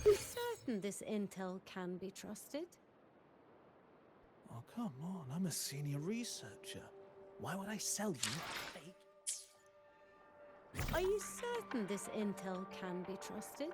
You certain this intel can be trusted? Oh, come on. I'm a senior researcher. Why would I sell you fake? Are you certain this intel can be trusted?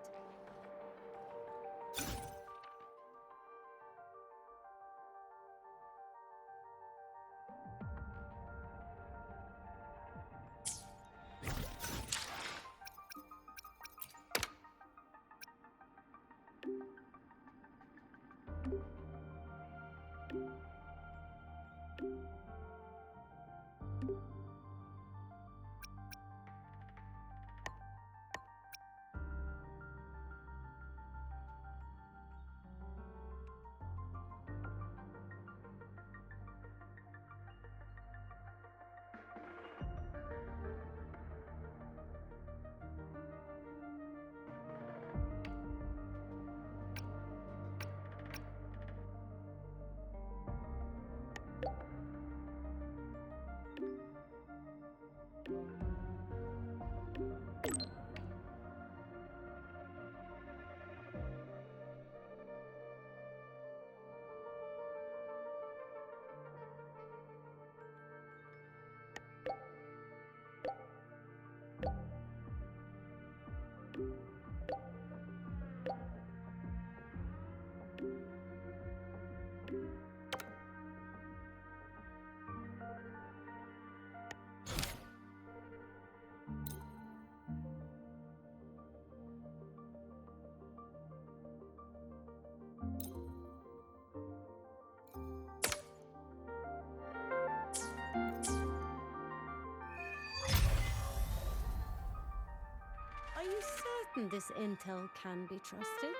Are you certain this intel can be trusted?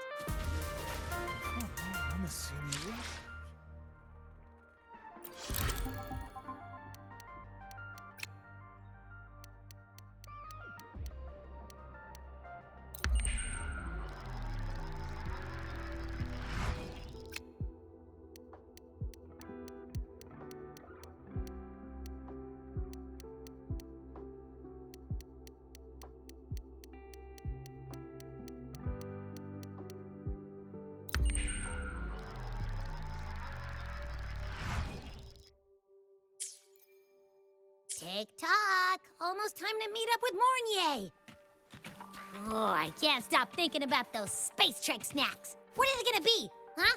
Come on. I'm a senior researcher. Tick-tock! Almost time to meet up with Mornier! Oh, I can't stop thinking about those Space Trek snacks! What are they gonna be, huh?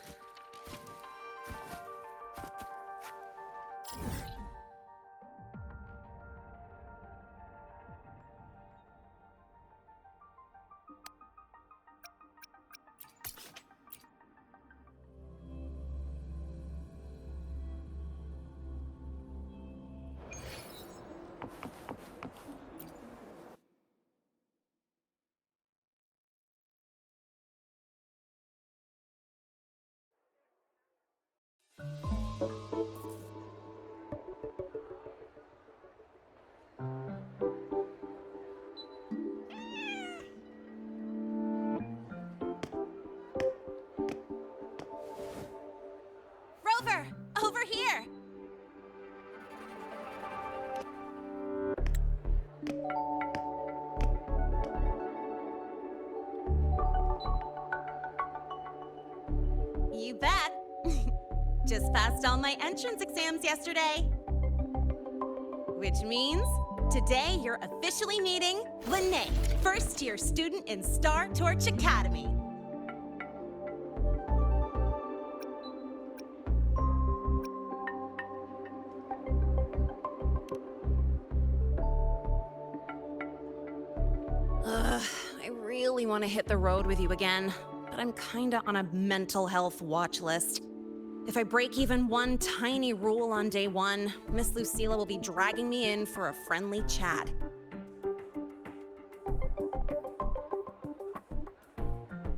Rover, over here! You bet. Just passed all my entrance exams yesterday. Which means today you're officially meeting Lene, first-year student in Star Torch Academy. I really want to hit the road with you again, but I'm kinda on a mental health watch list. If I break even one tiny rule on day one, Miss Lucilla will be dragging me in for a friendly chat.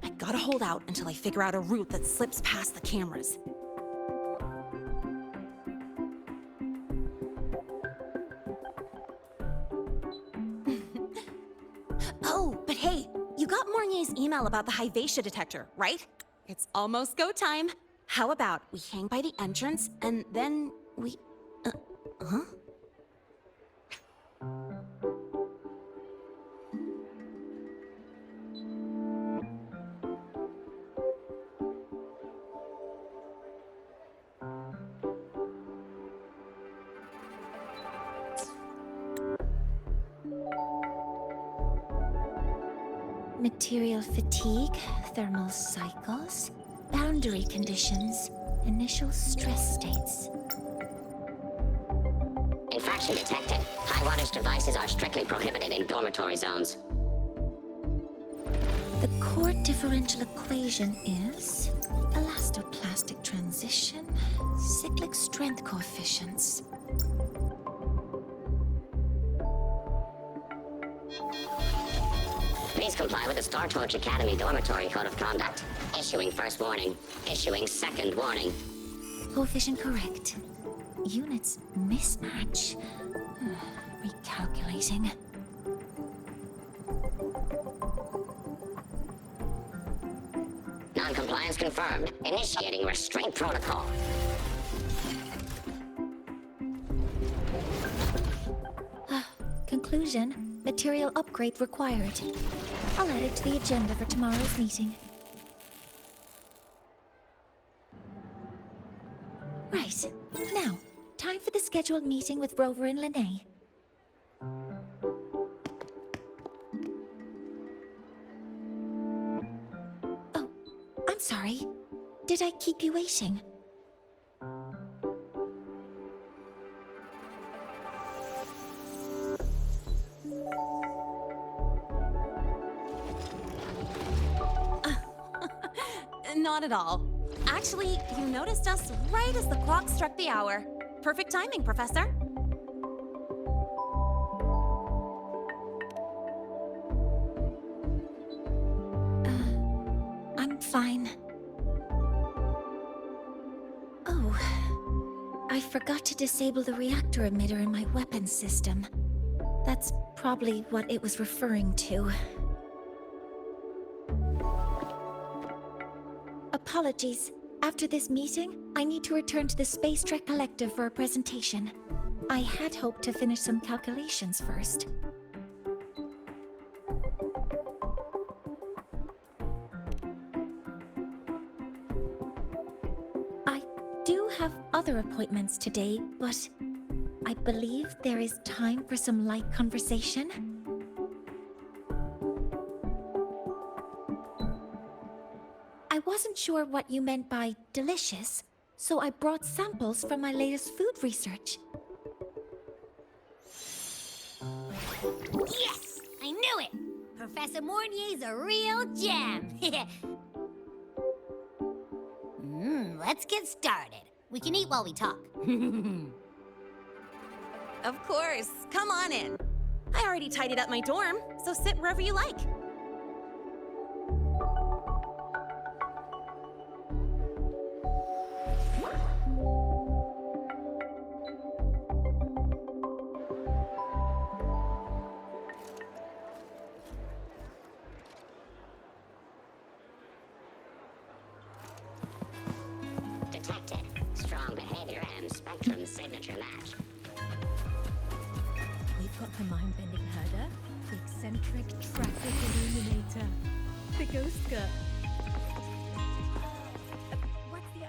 I gotta hold out until I figure out a route that slips past the cameras. Oh, but hey, you got Mornier's email about the Hyvatia detector, right? It's almost go time. How about we hang by the entrance and then we... huh? Material fatigue, thermal cycles, boundary conditions, initial stress states. Infraction detected. High wattage devices are strictly prohibited in dormitory zones. The core differential equation is elastoplastic transition, cyclic strength coefficients. Please comply with the Star Torch Academy Dormitory Code of Conduct. Issuing first warning. Issuing second warning. Coefficient correct. Units mismatch. Recalculating. Non-compliance confirmed. Initiating restraint protocol. Conclusion, material upgrade required. I'll add it to the agenda for tomorrow's meeting. Right. Now, time for the scheduled meeting with Rover and Lene. Oh, I'm sorry. Did I keep you waiting? Not at all. Actually, you noticed us right as the clock struck the hour. Perfect timing, Professor. I'm fine. Oh, I forgot to disable the reactor emitter in my weapons system. That's probably what it was referring to. Apologies. After this meeting, I need to return to the Space Trek Collective for a presentation. I had hoped to finish some calculations first. I do have other appointments today, but I believe there is time for some light conversation. I wasn't sure what you meant by delicious, so I brought samples from my latest food research. Yes! I knew it! Professor Mornier's a real gem! Let's get started. We can eat while we talk. Of course. Come on in. I already tidied up my dorm, so sit wherever you like. Detected. Strong behavior and spectrum signature match. We've got the mind-bending herder, the eccentric traffic illuminator, the ghost girl. What's the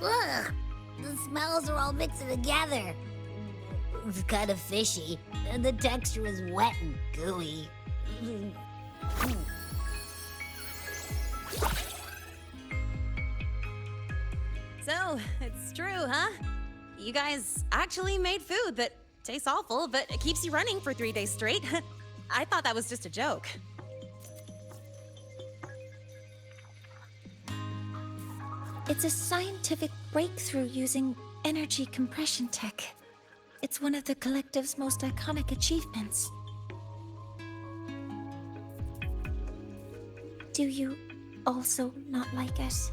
other? Ugh! The smells are all mixed together. It's kind of fishy, and the texture is wet and gooey. So, it's true, huh? You guys actually made food that tastes awful, but it keeps you running for 3 days straight. I thought that was just a joke. It's a scientific breakthrough using energy compression tech. It's one of the Collective's most iconic achievements. Do you also not like it?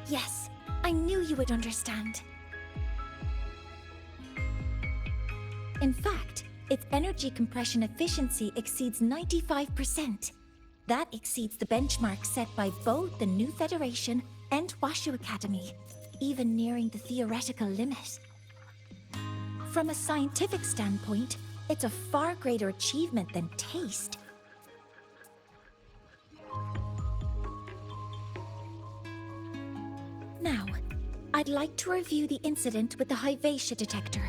Yes, I knew you would understand. In fact, its energy compression efficiency exceeds 95%. That exceeds the benchmark set by both the New Federation and Washu Academy, even nearing the theoretical limit. From a scientific standpoint, it's a far greater achievement than taste. Now, I'd like to review the incident with the Hyvatia detector.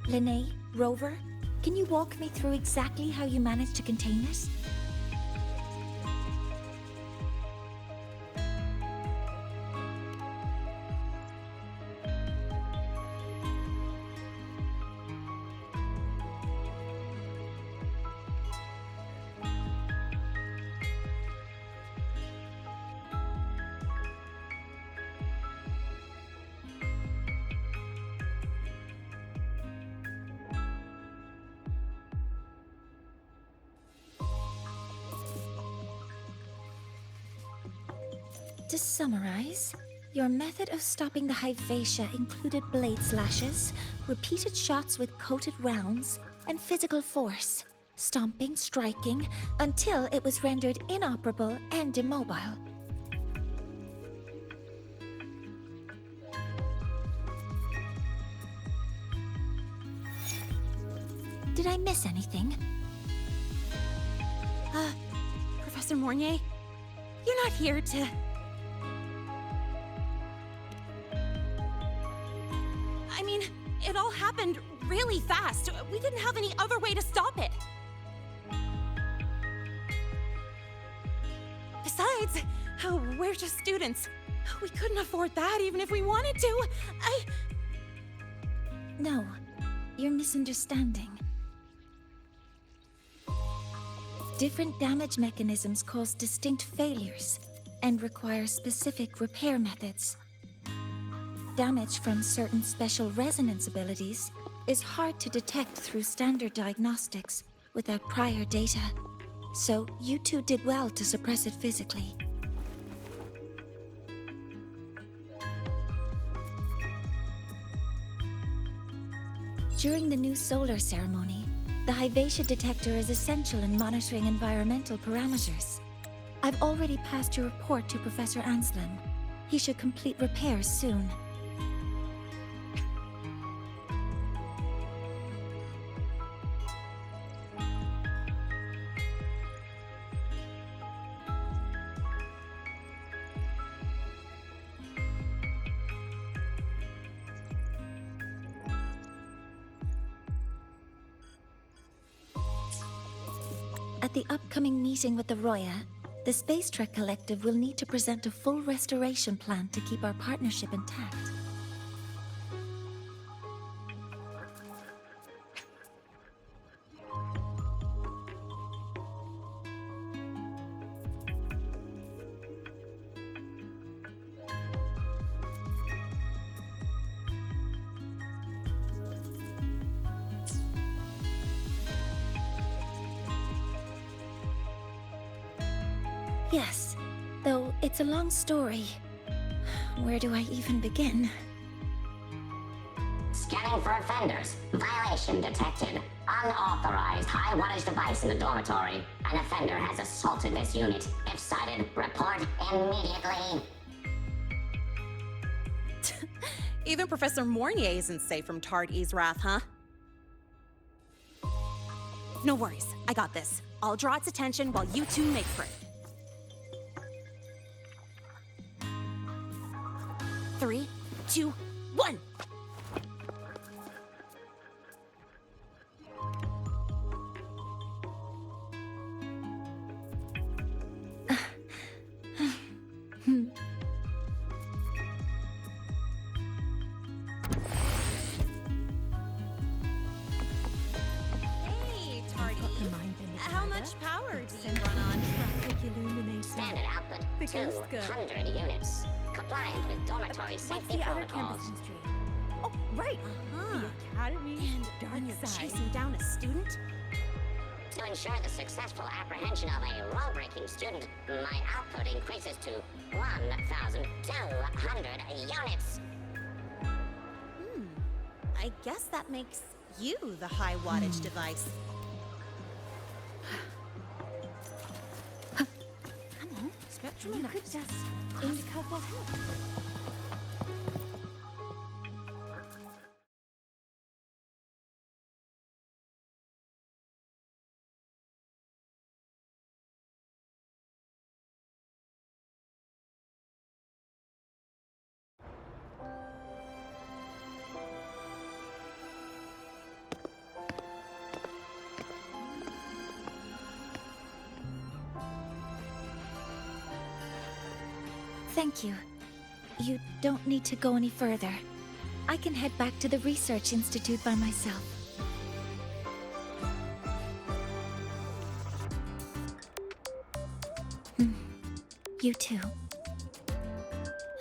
Linnae, Rover, can you walk me through exactly how you managed to contain it? To summarize, your method of stopping the Hyvatia included blade slashes, repeated shots with coated rounds, and physical force, stomping, striking, until it was rendered inoperable and immobile. Did I miss anything? Professor Mornier, you're not here to... I mean, it all happened really fast. We didn't have any other way to stop it. Besides, we're just students. We couldn't afford that even if we wanted to. No, you're misunderstanding. Different damage mechanisms cause distinct failures and require specific repair methods. Damage from certain special resonance abilities is hard to detect through standard diagnostics without prior data, so you two did well to suppress it physically. During the new solar ceremony, the Hyvatia detector is essential in monitoring environmental parameters. I've already passed your report to Professor Anslem. He should complete repairs soon. At the upcoming meeting with the Roya, the Space Trek Collective will need to present a full restoration plan to keep our partnership intact. Yes, though it's a long story. Where do I even begin? Scanning for offenders. Violation detected. Unauthorized high wattage device in the dormitory. An offender has assaulted this unit. If sighted, report immediately. Even Professor Mornier isn't safe from Tard-E's wrath, huh? No worries, I got this. I'll draw its attention while you two make for it. 3, 2, 1! Hey, Tardy. How much power do you run on? Standard output, The ghost girl. 200 units. Compliant with dormitory What's safety the other protocols. campus mystery? Oh, right. Uh-huh. The Academy. And Dark when you're side. chasing down a student? To ensure the successful apprehension of a rule-breaking student, my output increases to 1,200 units. I guess that makes you the high wattage device. You could just ask her for help. Thank you. You don't need to go any further. I can head back to the Research Institute by myself. You too.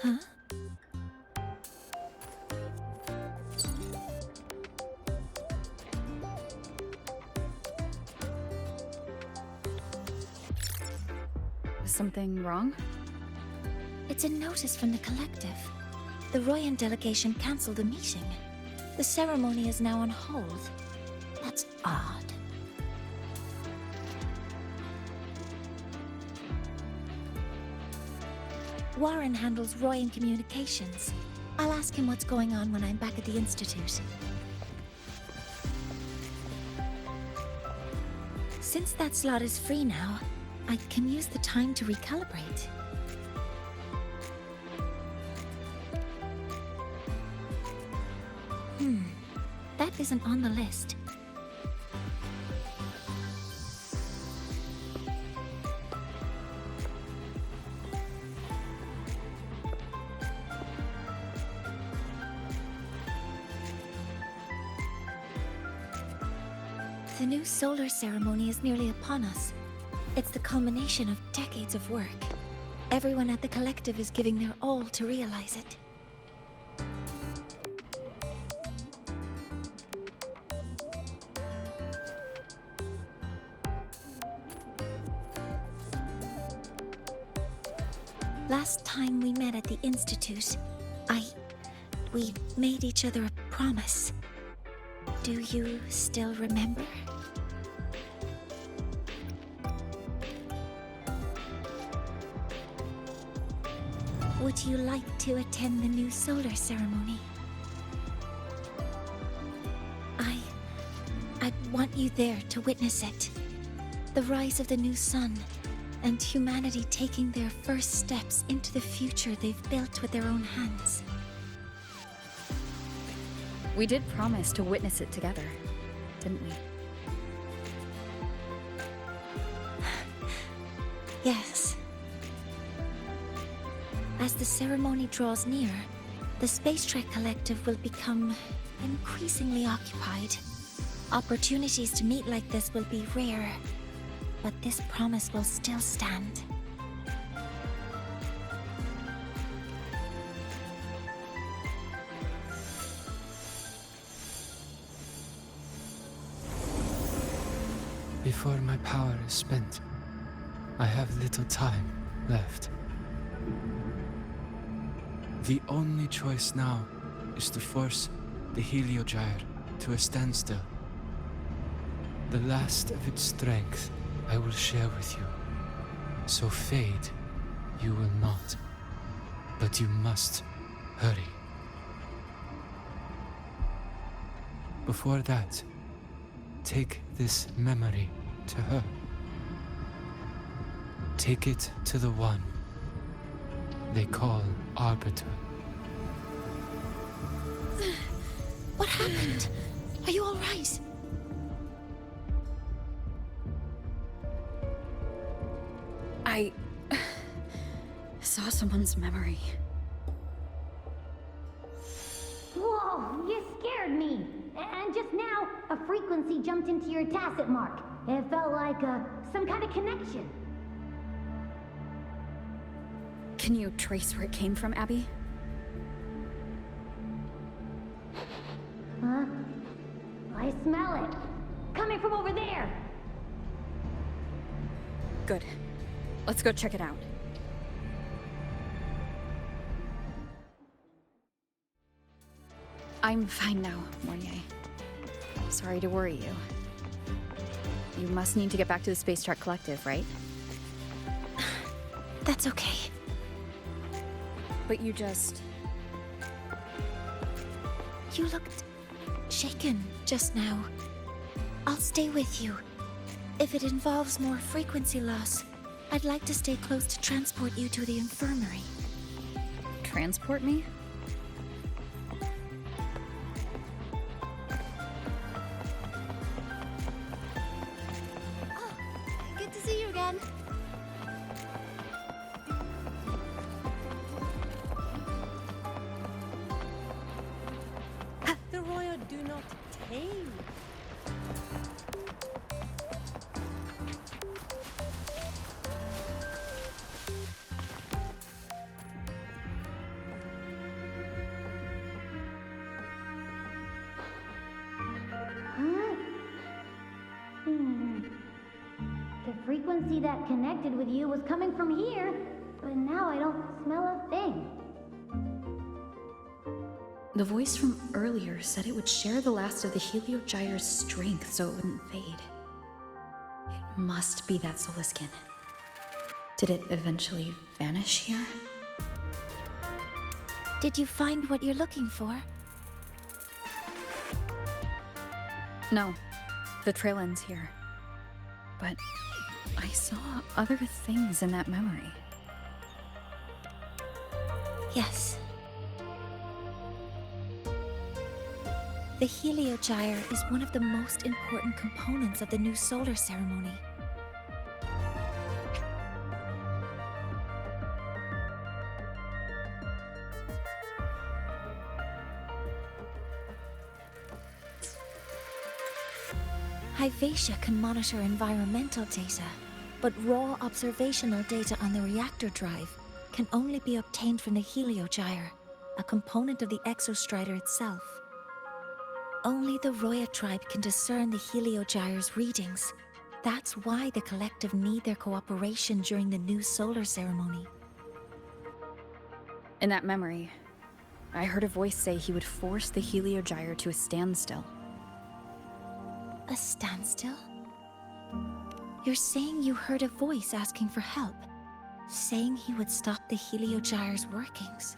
Huh? Is something wrong? It's a notice from the collective. The Royan delegation cancelled the meeting. The ceremony is now on hold. That's odd. Warren handles Royan communications. I'll ask him what's going on when I'm back at the Institute. Since that slot is free now, I can use the time to recalibrate. That isn't on the list. The new solar ceremony is nearly upon us. It's the culmination of decades of work. Everyone at the collective is giving their all to realize it. Last time we met at the Institute, we made each other a promise. Do you still remember? Would you like to attend the new solar ceremony? I'd want you there to witness it. The rise of the new sun, and humanity taking their first steps into the future they've built with their own hands. We did promise to witness it together, didn't we? Yes. As the ceremony draws near, the Space Trek Collective will become increasingly occupied. Opportunities to meet like this will be rare, but this promise will still stand. Before my power is spent, I have little time left. The only choice now is to force the Heliogyre to a standstill. The last of its strength I will share with you. So fade, you will not. But you must hurry. Before that, take this memory to her. Take it to the one they call Arbiter. What happened? Are you all right? I saw someone's memory. Whoa, you scared me. And just now, a frequency jumped into your tacit mark. It felt like some kind of connection. Can you trace where it came from, Abby? Huh? I smell it. Coming from over there. Good. Let's go check it out. I'm fine now, Mornier. Sorry to worry you. You must need to get back to the Space Trek Collective, right? That's okay. But you just... You looked shaken just now. I'll stay with you. If it involves more frequency loss, I'd like to stay close to transport you to the infirmary. transport me? Oh, good to see you again. The Roya do not tame. The frequency that connected with you was coming from here, but now I don't smell a thing. The voice from earlier said it would share the last of the Heliogyre's strength so it wouldn't fade. It must be that solar skin. Did it eventually vanish here? Did you find what you're looking for? No. The trail ends here. But I saw other things in that memory. Yes. The Heliogyre is one of the most important components of the new solar ceremony. Hyvatia can monitor environmental data, but raw observational data on the reactor drive can only be obtained from the Heliogyre, a component of the exostrider itself. Only the Roya tribe can discern the Heliogyre's readings. That's why the collective need their cooperation during the new solar ceremony. In that memory, I heard a voice say he would force the Heliogyre to a standstill. A standstill? You're saying you heard a voice asking for help, saying he would stop the Heliogyre's workings.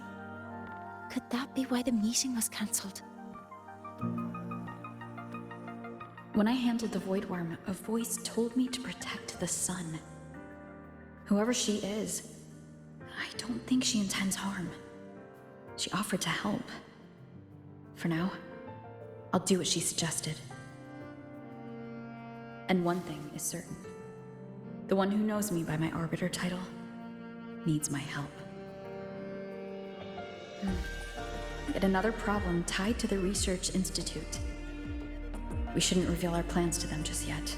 Could that be why the meeting was cancelled? When I handled the Void Worm, a voice told me to protect the sun. Whoever she is, I don't think she intends harm. She offered to help. For now, I'll do what she suggested. And one thing is certain. The one who knows me by my Arbiter title needs my help. Yet another problem tied to the Research Institute. We shouldn't reveal our plans to them just yet.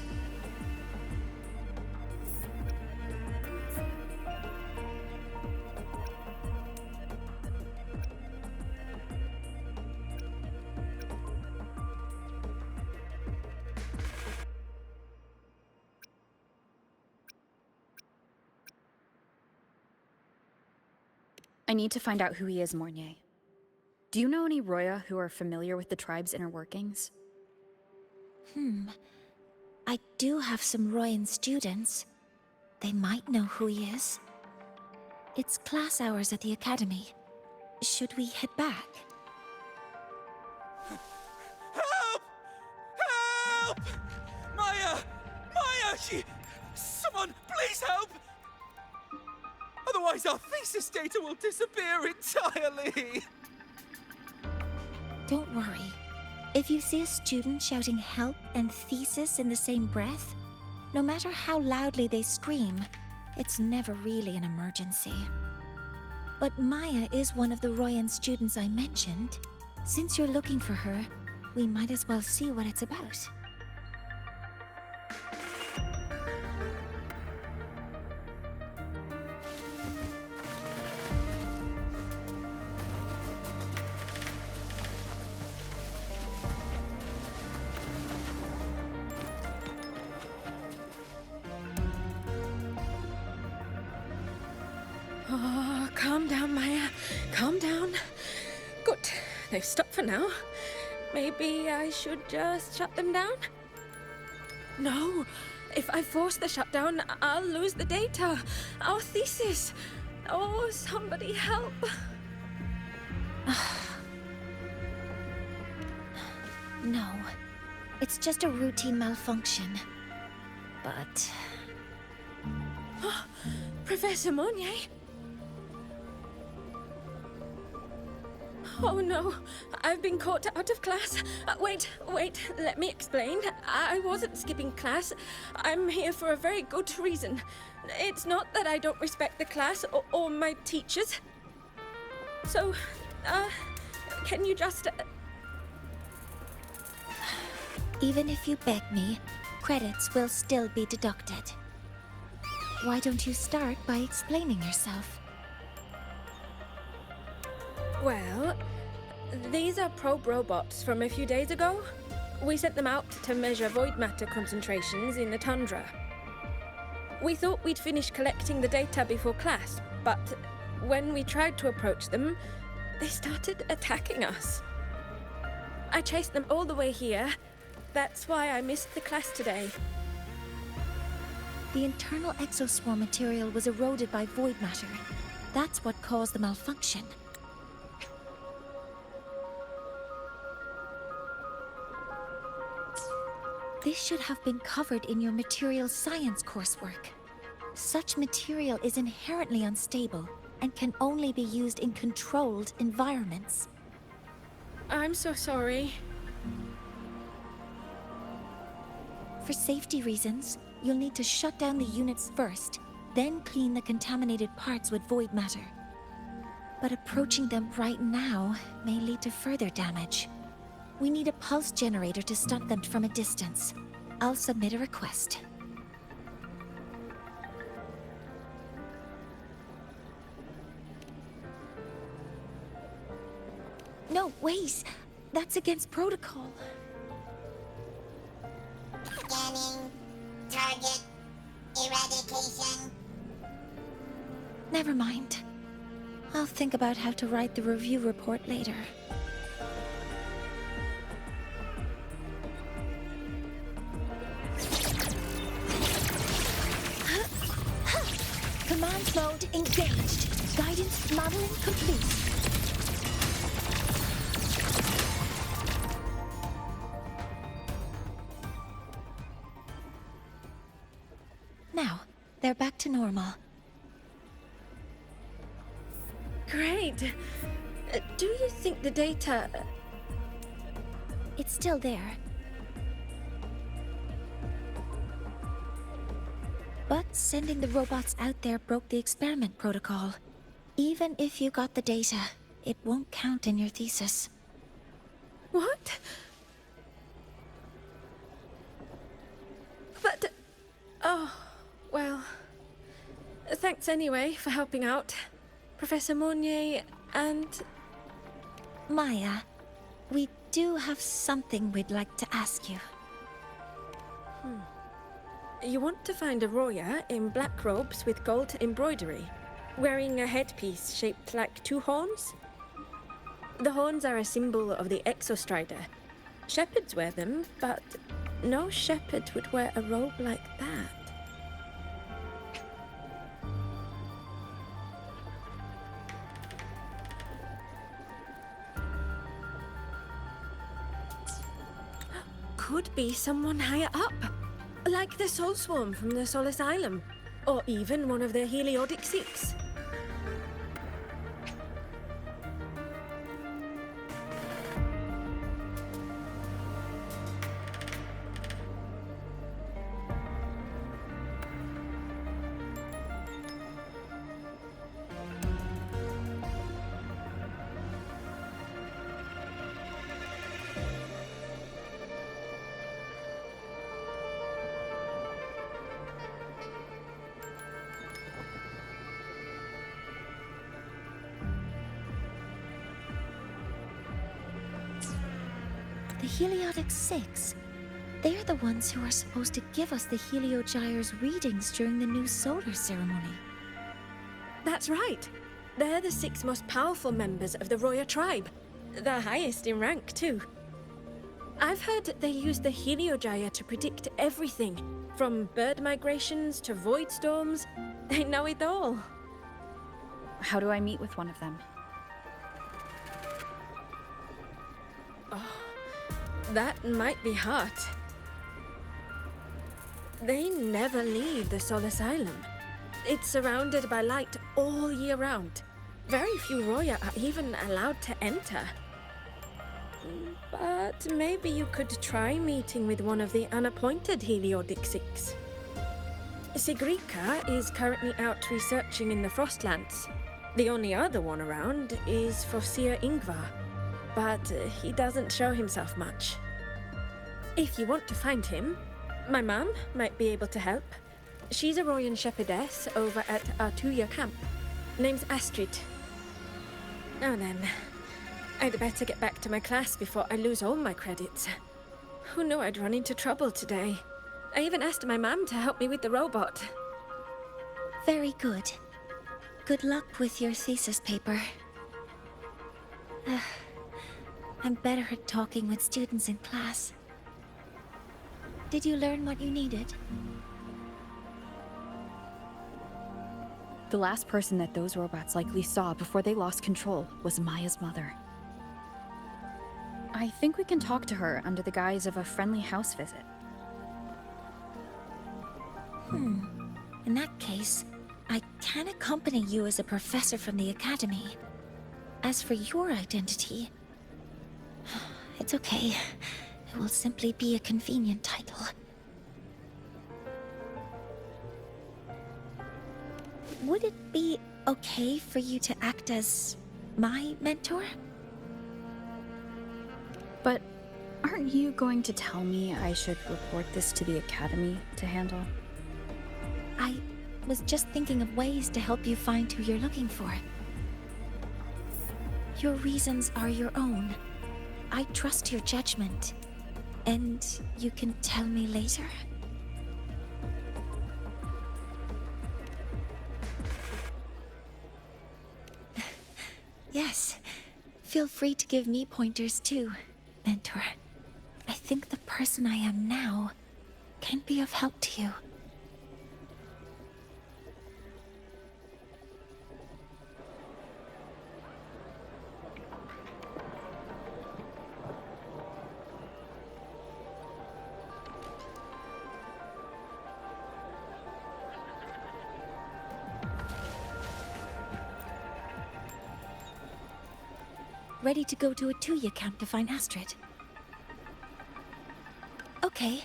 I need to find out who he is, Mornier. Do you know any Roya who are familiar with the tribe's inner workings? I do have some Royan students. They might know who he is. It's class hours at the academy. Should we head back? Help! Help! Maya! Maya! Someone, please help! Otherwise our thesis data will disappear entirely! Don't worry. If you see a student shouting help and thesis in the same breath, no matter how loudly they scream, it's never really an emergency. But Maya is one of the Royan students I mentioned. Since you're looking for her, we might as well see what it's about. Oh, calm down, Maya. Calm down. Good. They've stopped for now. Maybe I should just shut them down? No. If I force the shutdown, I'll lose the data. Our thesis. Oh, somebody help. No. It's just a routine malfunction. But... Professor Monnier? Oh no, I've been caught out of class. Wait, let me explain. I wasn't skipping class. I'm here for a very good reason. It's not that I don't respect the class or my teachers. So, can you just... Even if you beg me, credits will still be deducted. Why don't you start by explaining yourself? Well, these are probe robots from a few days ago. We sent them out to measure void matter concentrations in the tundra. We thought we'd finish collecting the data before class, but when we tried to approach them, they started attacking us. I chased them all the way here. That's why I missed the class today. The internal exoswarm material was eroded by void matter. That's what caused the malfunction. This should have been covered in your material science coursework. Such material is inherently unstable and can only be used in controlled environments. I'm so sorry. For safety reasons, you'll need to shut down the units first, then clean the contaminated parts with void matter. But approaching them right now may lead to further damage. We need a pulse generator to stop them from a distance. I'll submit a request. No, wait! That's against protocol. Scanning. Target. Eradication. Never mind. I'll think about how to write the review report later. Command mode engaged. Guidance modeling complete. Now, they're back to normal. Great. Do you think the data... It's still there. But sending the robots out there broke the experiment protocol. Even if you got the data, it won't count in your thesis. What? But... Oh, well... Thanks anyway for helping out, Professor Monnier and... Maya, we do have something we'd like to ask you. You want to find a Roya in black robes with gold embroidery, wearing a headpiece shaped like two horns? The horns are a symbol of the Exostrider. Shepherds wear them, but no shepherd would wear a robe like that. Could be someone higher up. Like the Soul Swarm from the Sol Asylum, or even one of the Heliodic Six. The Heliodic Six. They're the ones who are supposed to give us the Heliogyre's readings during the new solar ceremony. That's right. They're the 6 most powerful members of the Roya tribe. The highest in rank, too. I've heard they use the Heliogyre to predict everything, From bird migrations to void storms, they know it all. How do I meet with one of them? That might be hard. They never leave the Sol Asylum. It's surrounded by light all year round. Very few Roya are even allowed to enter. But maybe you could try meeting with one of the unappointed Heliodixix. Sigrika is currently out researching in the Frostlands. The only other one around is Fosir Ingvar, but he doesn't show himself much. If you want to find him, my mum might be able to help. She's a Royan shepherdess over at Artuya camp. Name's Astrid. Now then, I'd better get back to my class before I lose all my credits. Who knew I'd run into trouble today? I even asked my mum to help me with the robot. Very good. Good luck with your thesis paper. I'm better at talking with students in class. Did you learn what you needed? The last person that those robots likely saw before they lost control was Maya's mother. I think we can talk to her under the guise of a friendly house visit. In that case, I can accompany you as a professor from the academy. As for your identity, it's okay. It will simply be a convenient title. Would it be okay for you to act as my mentor? But aren't you going to tell me I should report this to the academy to handle? I was just thinking of ways to help you find who you're looking for. Your reasons are your own. I trust your judgment. And you can tell me later. Yes. Feel free to give me pointers too, mentor. I think the person I am now can be of help to you. Ready to go to a Tuya camp to find Astrid. Okay,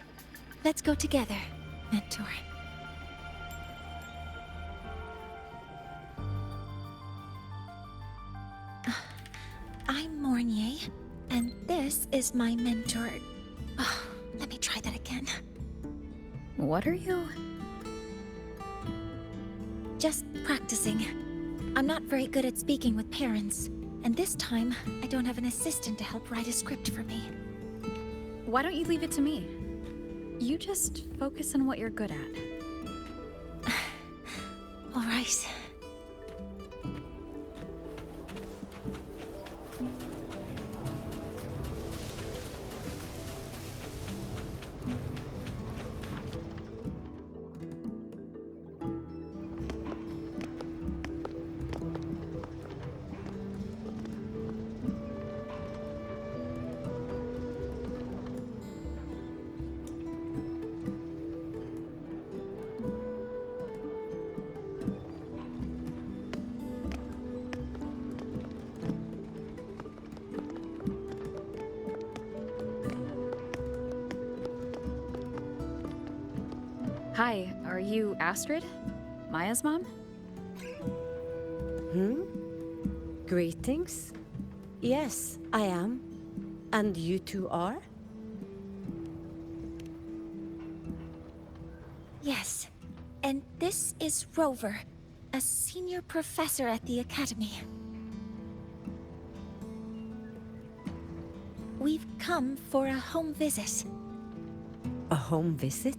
let's go together, mentor. I'm Mornier, and this is my mentor. Let me try that again. What are you? Just practicing. I'm not very good at speaking with parents. And this time, I don't have an assistant to help write a script for me. Why don't you leave it to me? You just focus on what you're good at. All right. Hi, are you Astrid? Maya's mom? Greetings. Yes, I am. And you two are? Yes. And this is Rover, a senior professor at the academy. We've come for a home visit. A home visit?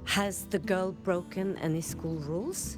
Has the girl broken any school rules?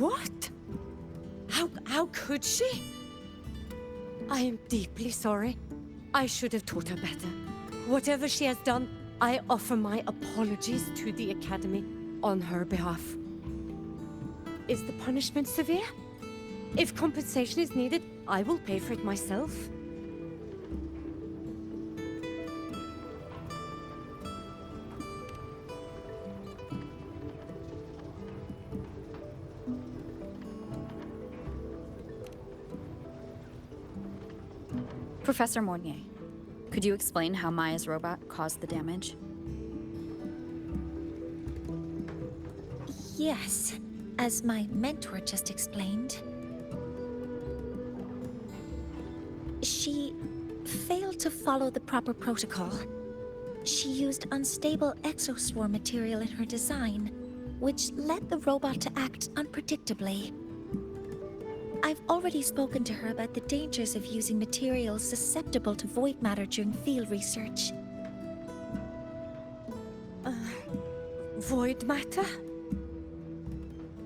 What? How could she? I am deeply sorry. I should have taught her better. Whatever she has done, I offer my apologies to the Academy on her behalf. Is the punishment severe? If compensation is needed, I will pay for it myself. Professor Mornier, could you explain how Maya's robot caused the damage? Yes, as my mentor just explained. She failed to follow the proper protocol. She used unstable exoswarm material in her design, which led the robot to act unpredictably. I've already spoken to her about the dangers of using materials susceptible to void matter during field research. Void matter?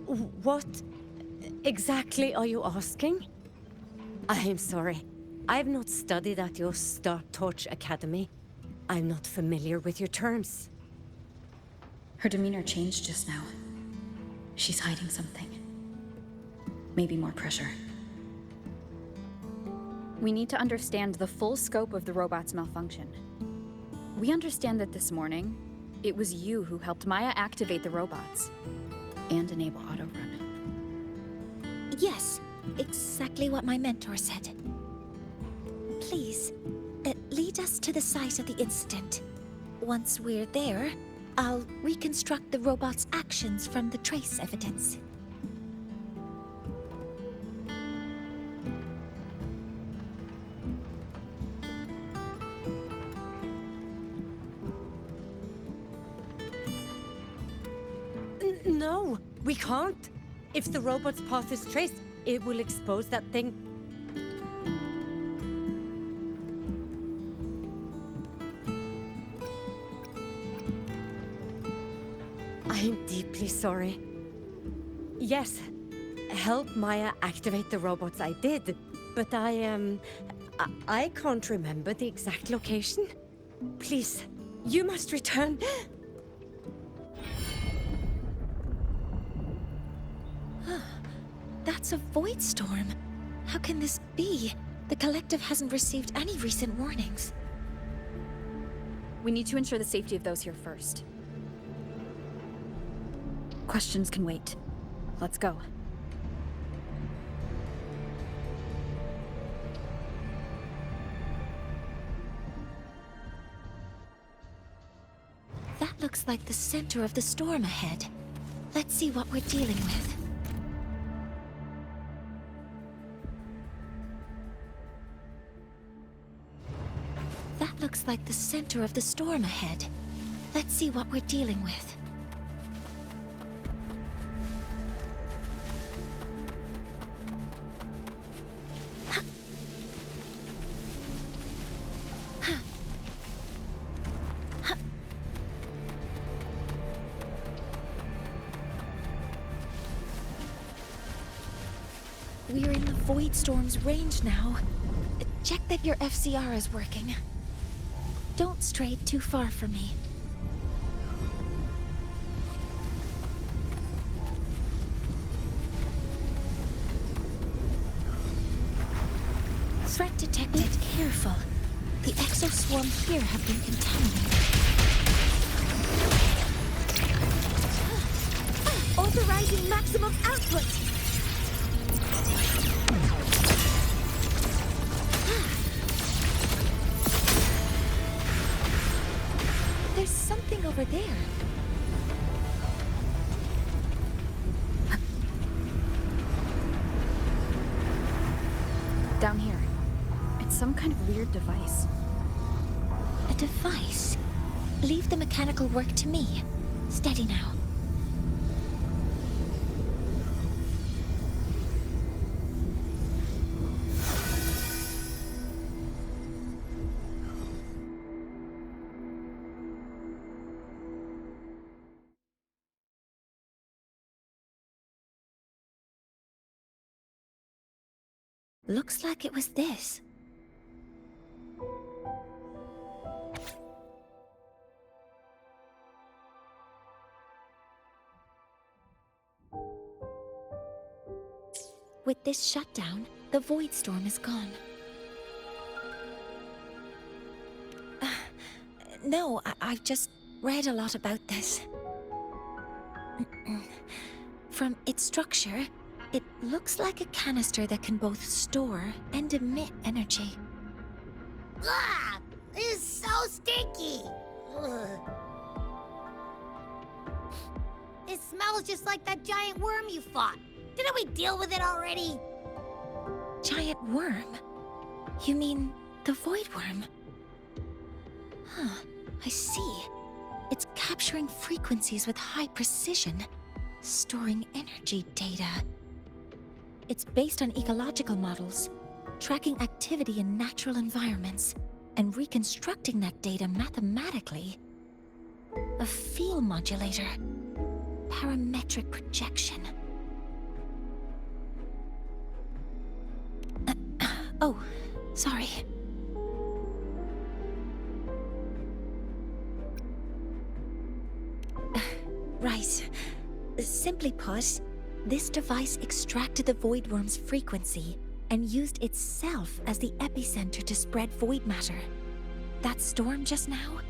What exactly are you asking? I am sorry. I have not studied at your Star Torch Academy. I'm not familiar with your terms. Her demeanor changed just now. She's hiding something. Maybe more pressure. We need to understand the full scope of the robot's malfunction. We understand that this morning, it was you who helped Maya activate the robots and enable auto-run. Yes, exactly what my mentor said. Please, lead us to the site of the incident. Once we're there, I'll reconstruct the robot's actions from the trace evidence. No, we can't. If the robot's path is traced, it will expose that thing. I am deeply sorry. Yes, help Maya activate the robots I did, but I can't remember the exact location. Please, you must return. That's a void storm. How can this be? The Collective hasn't received any recent warnings. We need to ensure the safety of those here first. Questions can wait. Let's go. That looks like the center of the storm ahead. Let's see what we're dealing with. That looks like the center of the storm ahead. Let's see what we're dealing with. We're in the Void Storm's range now. Check that your FCR is working. Don't stray too far from me. Threat detected. Careful. The exoswarm here have been contaminated. Authorizing maximum output! There's something over there. Down here. It's some kind of weird device. A device? Leave the mechanical work to me. Steady now. Looks like it was this. With this shutdown, the Void Storm is gone. No, I've just read a lot about this. From its structure, it looks like a canister that can both store and emit energy. Ugh! This is so stinky! Ugh. It smells just like that giant worm you fought. Didn't we deal with it already? Giant worm? You mean the Void Worm? Huh, I see. It's capturing frequencies with high precision, storing energy data. It's based on ecological models, tracking activity in natural environments, and reconstructing that data mathematically. A field modulator. Parametric projection. Oh, sorry. Right. Simply put, this device extracted the Void Worm's frequency and used itself as the epicenter to spread void matter. That storm just now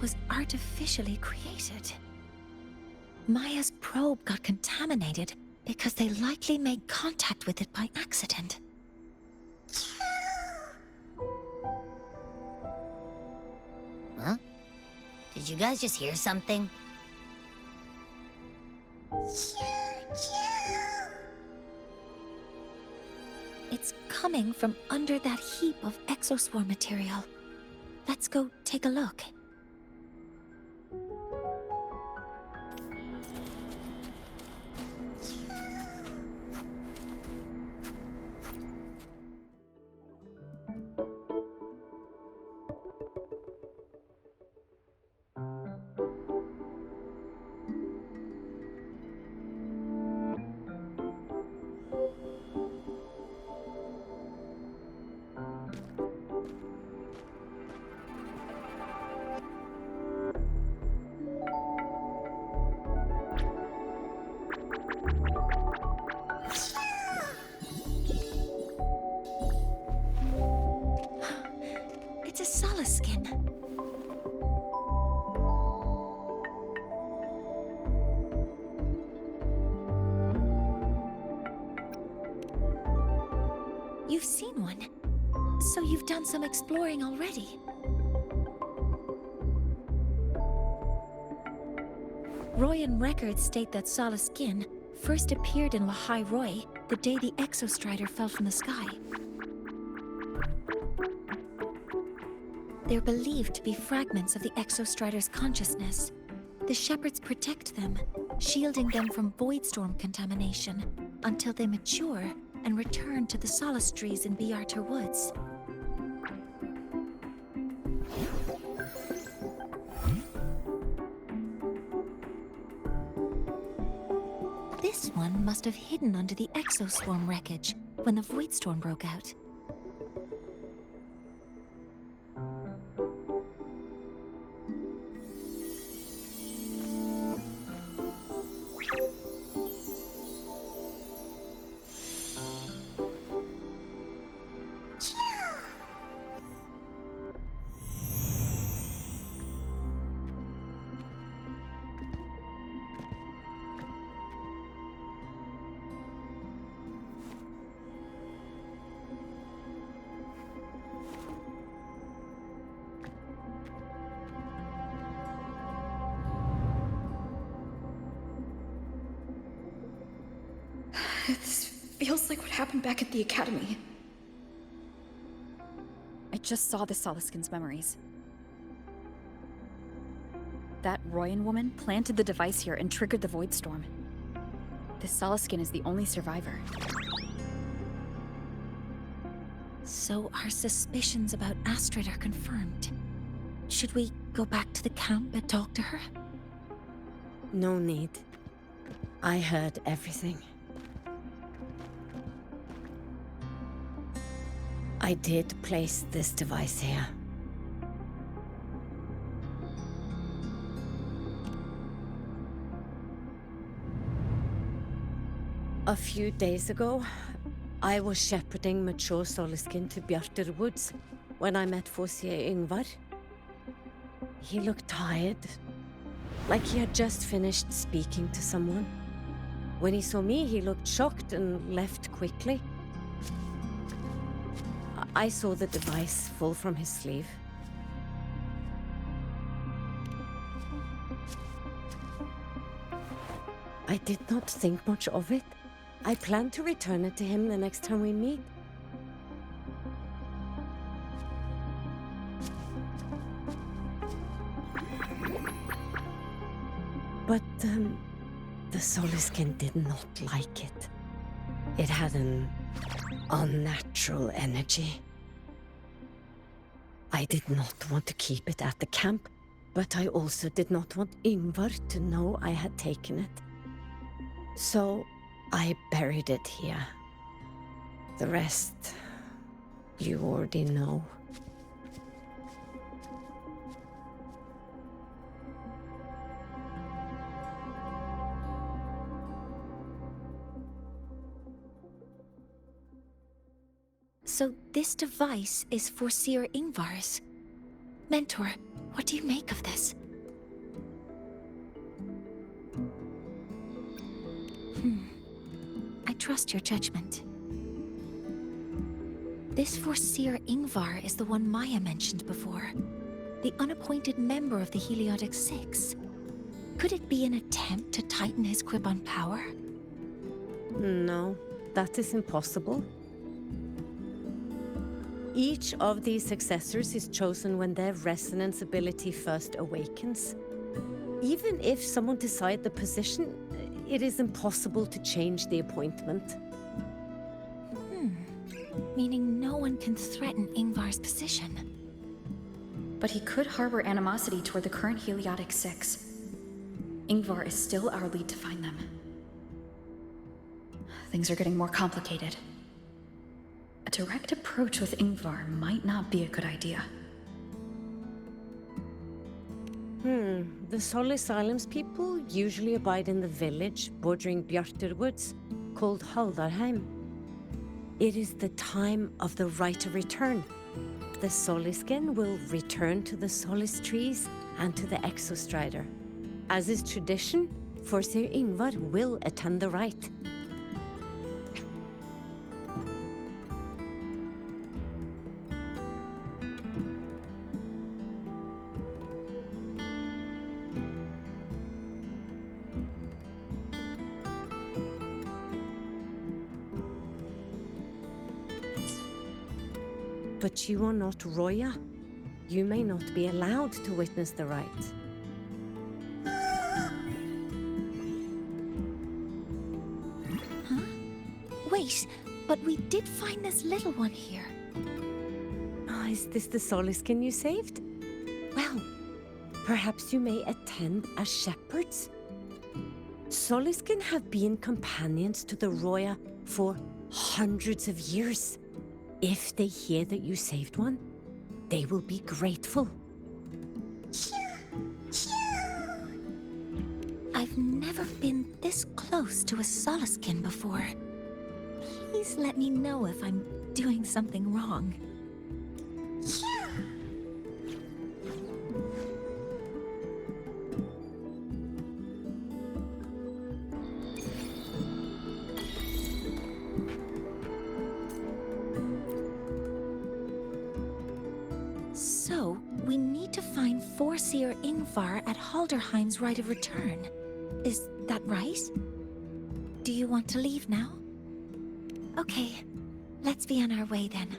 was artificially created. Maya's probe got contaminated because they likely made contact with it by accident. Huh? Did you guys just hear something? It's coming from under that heap of exoswarm material. Let's go take a look. It's a solace skin. You've seen one, so you've done some exploring already. Royan records state that Solace Skin first appeared in Lahai Roy the day the Exostrider fell from the sky. They're believed to be fragments of the Exostrider's consciousness. The Shepherds protect them, shielding them from void storm contamination until they mature and return to the Solace trees in Biarter Woods. This one must have hidden under the exoswarm wreckage when the void storm broke out. This feels like what happened back at the Academy. I just saw the Solaskin's memories. That Royan woman planted the device here and triggered the Void Storm. This Solaskin is the only survivor. So our suspicions about Astrid are confirmed. Should we go back to the camp and talk to her? No need. I heard everything. I did place this device here. A few days ago, I was shepherding mature Soliskin to Bjartur Woods when I met Fosir Yngvar. He looked tired, like he had just finished speaking to someone. When he saw me, he looked shocked and left quickly. I saw the device fall from his sleeve. I did not think much of it. I plan to return it to him the next time we meet. But, the Soliskin did not like it. It had an unnatural energy. I did not want to keep it at the camp, but I also did not want Yngvar to know I had taken it. So, I buried it here. The rest, you already know. So this device is for Seer Yngvar's. Mentor, what do you make of this? I trust your judgment. This Seer Yngvar is the one Maya mentioned before. The unappointed member of the Heliotic Six. Could it be an attempt to tighten his grip on power? No, that is impossible. Each of these successors is chosen when their resonance ability first awakens. Even if someone decides the position, it is impossible to change the appointment. Meaning no one can threaten Yngvar's position. But he could harbor animosity toward the current Heliotic Six. Yngvar is still our lead to find them. Things are getting more complicated. A direct approach with Yngvar might not be a good idea. The Solis Islands people usually abide in the village bordering Bjartur Woods, called Haldarheim. It is the time of the right of return. The Soliskin will return to the Solis trees and to the Exostrider. As is tradition, Fosir Yngvar will attend the rite. But you are not Roya. You may not be allowed to witness the rite. Wait, but we did find this little one here. Is this the Soliskin you saved? Well, perhaps you may attend as shepherds? Soliskin have been companions to the Roya for hundreds of years. If they hear that you saved one, they will be grateful. I've never been this close to a Soliskin before. Please let me know if I'm doing something wrong. So, we need to find Fosir Yngvar at Halderheim's Rite of Return. Is that right? Do you want to leave now? Okay, let's be on our way then.